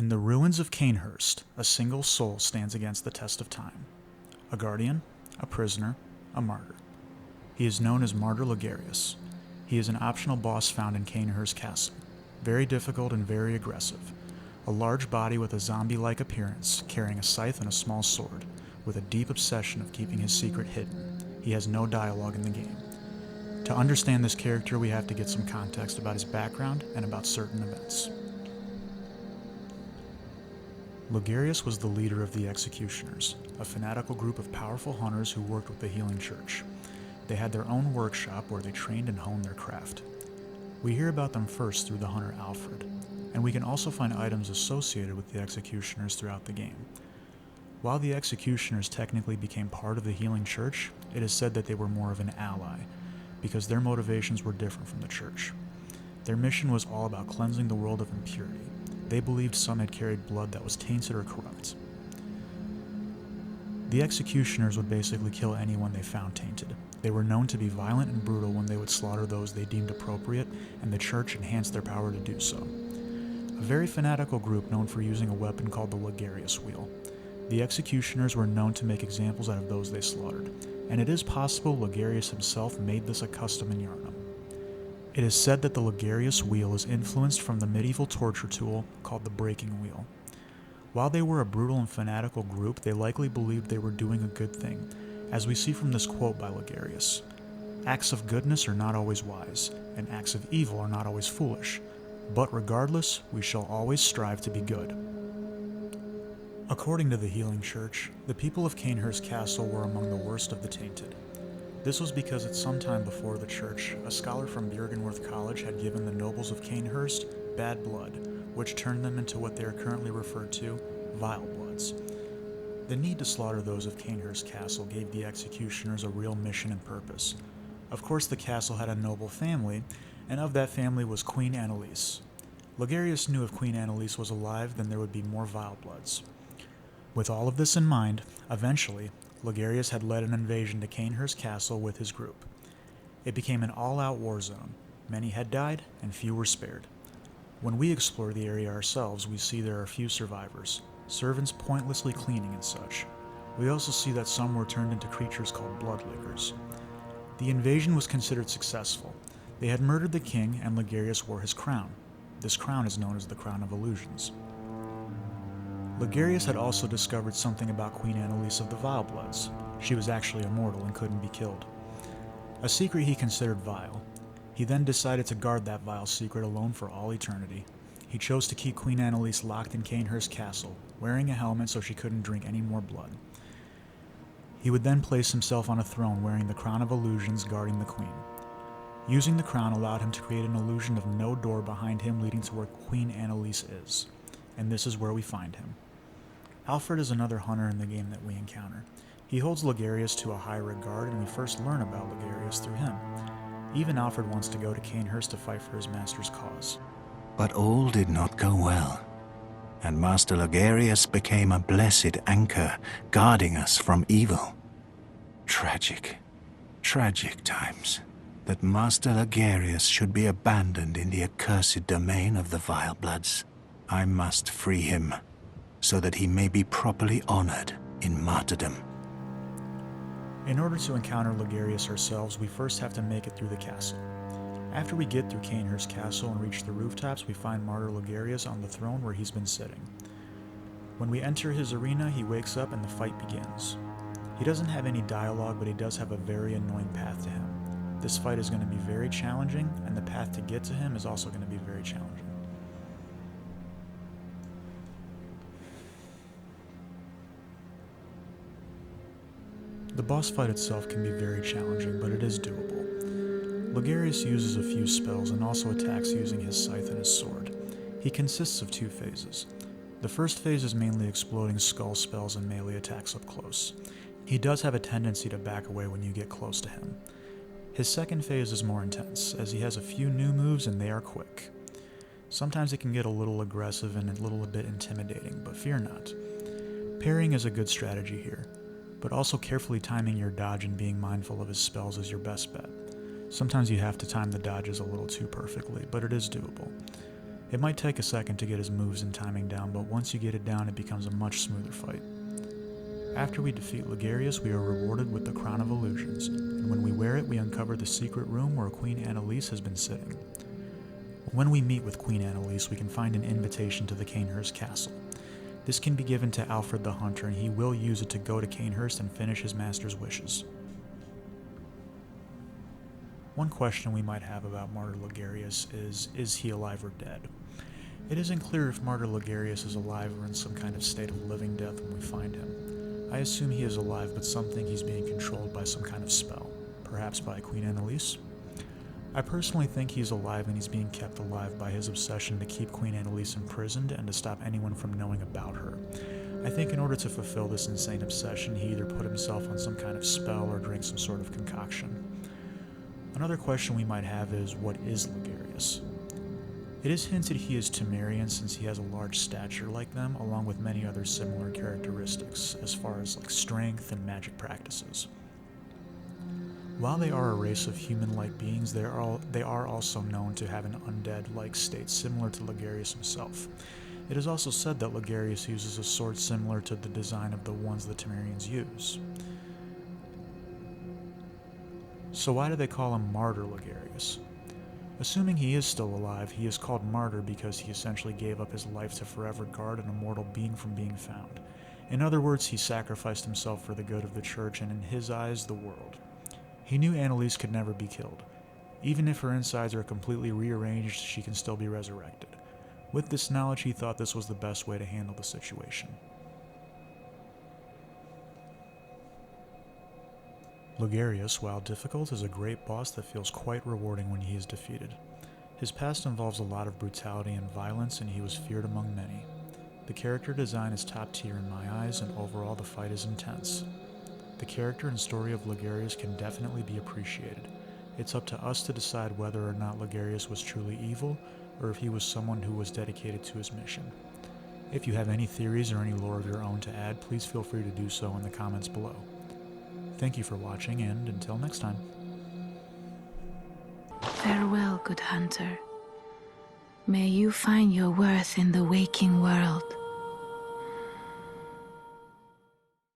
In the ruins of Cainhurst, a single soul stands against the test of time. A guardian, a prisoner, a martyr. He is known as Martyr Logarius. He is an optional boss found in Cainhurst Castle. Very difficult and very aggressive. A large body with a zombie-like appearance, carrying a scythe and a small sword, with a deep obsession of keeping his secret hidden. He has no dialogue in the game. To understand this character, we have to get some context about his background and about certain events. Logarius was the leader of the Executioners, a fanatical group of powerful hunters who worked with the Healing Church. They had their own workshop where they trained and honed their craft. We hear about them first through the hunter Alfred, and we can also find items associated with the Executioners throughout the game. While the Executioners technically became part of the Healing Church, it is said that they were more of an ally, because their motivations were different from the Church. Their mission was all about cleansing the world of impurity. They believed some had carried blood that was tainted or corrupt. The Executioners would basically kill anyone they found tainted. They were known to be violent and brutal when they would slaughter those they deemed appropriate, and the Church enhanced their power to do so. A very fanatical group known for using a weapon called the Logarius wheel. The Executioners were known to make examples out of those they slaughtered, and it is possible Logarius himself made this a custom in Yharnam. It is said that the Logarius wheel is influenced from the medieval torture tool called the breaking wheel. While they were a brutal and fanatical group, they likely believed they were doing a good thing, as we see from this quote by Logarius. Acts of goodness are not always wise, and acts of evil are not always foolish, but regardless, we shall always strive to be good. According to the Healing Church, the people of Cainhurst Castle were among the worst of the tainted. This was because at some time before the church, a scholar from Byrgenwerth College had given the nobles of Cainhurst bad blood, which turned them into what they are currently referred to, vile bloods. The need to slaughter those of Cainhurst Castle gave the Executioners a real mission and purpose. Of course, the castle had a noble family, and of that family was Queen Annalise. Logarius knew if Queen Annalise was alive, then there would be more vile bloods. With all of this in mind, eventually, Logarius had led an invasion to Cainhurst Castle with his group. It became an all-out war zone. Many had died, and few were spared. When we explore the area ourselves, we see there are few survivors, servants pointlessly cleaning and such. We also see that some were turned into creatures called bloodlickers. The invasion was considered successful. They had murdered the king, and Logarius wore his crown. This crown is known as the Crown of Illusions. Logarius had also discovered something about Queen Annalise of the Vile Bloods. She was actually immortal and couldn't be killed. A secret he considered vile. He then decided to guard that vile secret alone for all eternity. He chose to keep Queen Annalise locked in Cainhurst Castle, wearing a helmet so she couldn't drink any more blood. He would then place himself on a throne wearing the Crown of Illusions guarding the Queen. Using the crown allowed him to create an illusion of no door behind him leading to where Queen Annalise is. And this is where we find him. Alfred is another hunter in the game that we encounter. He holds Logarius to a high regard, and we first learn about Logarius through him. Even Alfred wants to go to Cainhurst to fight for his master's cause. But all did not go well, and Master Logarius became a blessed anchor, guarding us from evil. Tragic, tragic times, that Master Logarius should be abandoned in the accursed domain of the Vile Bloods. I must free him, so that he may be properly honored in martyrdom. In order to encounter Logarius ourselves, we first have to make it through the castle. After we get through Cainhurst Castle and reach the rooftops, we find Martyr Logarius on the throne where he's been sitting. When we enter his arena, he wakes up and the fight begins. He doesn't have any dialogue, but he does have a very annoying path to him. This fight is going to be very challenging, and the path to get to him is also going to be very challenging. The boss fight itself can be very challenging, but it is doable. Logarius uses a few spells and also attacks using his scythe and his sword. He consists of two phases. The first phase is mainly exploding skull spells and melee attacks up close. He does have a tendency to back away when you get close to him. His second phase is more intense, as he has a few new moves and they are quick. Sometimes it can get a little aggressive and a little bit intimidating, but fear not. Parrying is a good strategy here, but also carefully timing your dodge and being mindful of his spells is your best bet. Sometimes you have to time the dodges a little too perfectly, but it is doable. It might take a second to get his moves and timing down, but once you get it down, it becomes a much smoother fight. After we defeat Logarius, we are rewarded with the Crown of Illusions, and when we wear it, we uncover the secret room where Queen Annalise has been sitting. When we meet with Queen Annalise, we can find an invitation to the Cainhurst castle. This can be given to Alfred the Hunter, and he will use it to go to Cainhurst and finish his master's wishes. One question we might have about Martyr Logarius is he alive or dead? It isn't clear if Martyr Logarius is alive or in some kind of state of living death when we find him. I assume he is alive, but some think he's being controlled by some kind of spell, perhaps by Queen Annalise. I personally think he's alive and he's being kept alive by his obsession to keep Queen Annalise imprisoned and to stop anyone from knowing about her. I think in order to fulfill this insane obsession, he either put himself on some kind of spell or drank some sort of concoction. Another question we might have is, what is Logarius? It is hinted he is Temerian since he has a large stature like them, along with many other similar characteristics, as far as strength and magic practices. While they are a race of human-like beings, they are also known to have an undead-like state similar to Logarius himself. It is also said that Logarius uses a sword similar to the design of the ones the Temerians use. So why do they call him Martyr Logarius? Assuming he is still alive, he is called Martyr because he essentially gave up his life to forever guard an immortal being from being found. In other words, he sacrificed himself for the good of the church and, in his eyes, the world. He knew Annalise could never be killed. Even if her insides are completely rearranged, she can still be resurrected. With this knowledge, he thought this was the best way to handle the situation. Logarius, while difficult, is a great boss that feels quite rewarding when he is defeated. His past involves a lot of brutality and violence, and he was feared among many. The character design is top tier in my eyes, and overall the fight is intense. The character and story of Logarius can definitely be appreciated. It's up to us to decide whether or not Logarius was truly evil, or if he was someone who was dedicated to his mission. If you have any theories or any lore of your own to add, please feel free to do so in the comments below. Thank you for watching, and until next time. Farewell, good hunter. May you find your worth in the waking world.